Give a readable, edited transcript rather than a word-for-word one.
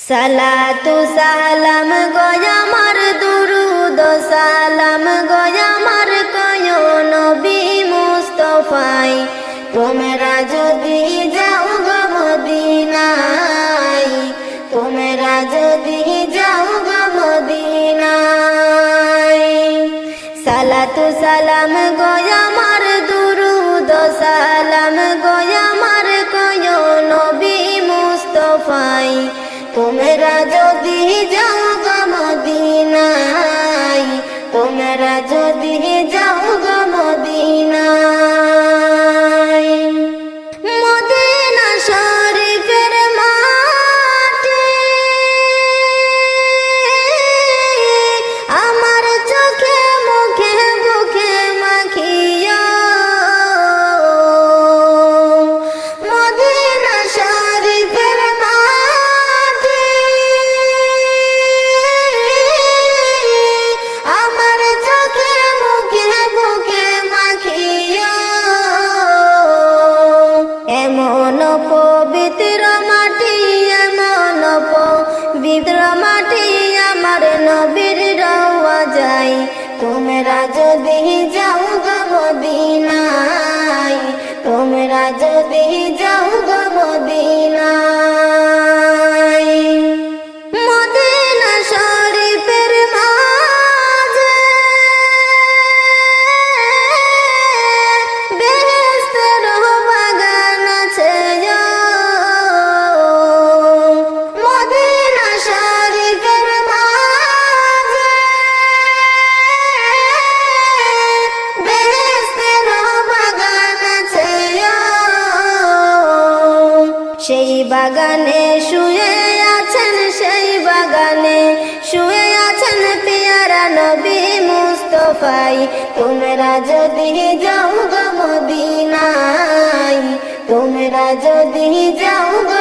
সালাতু সালাম গয়ামার দুরুদ সালাম গয়ামার কয় নবী মুস্তাফায় তোমরা যদি যাও গো মদিনায় তোমরা যদি যাও গো মদিনায় সালাতু সালাম গয়ামার দুরুদ সালাম গয়ামার কয় নবী মুস্তাফায় তোমরা যদি যাও গো মদিনায় তোমরা যদি যাও গো মদিনায় মদিনা শরীফের মাটি আমার চোখে মুখে বুকে মাখিয়া মদিনা শরীফের আমার চোখে মুখে বুকে মাখিয়া এমন পবিত্র মাটি এমন পবিত্র মাটি আমার নবীর রওয়া যায় তোমরা যদি যাও গো মদিনায় তোমরা যদি যাও গো মদিনায় মদিনা শরীফের মাঝে বেহেশতের বাগান আছে মদিনা শরীফের মাঝে বেহেশতের বাগান আছে সেই বাগানে শুয়ে আছেন সেই বাগানে শুয়ে আছেন পিয়ারা নবী মুস্তাফায় তোমরা যদি যাও গো মদিনায় তোমরা যদি যাও গো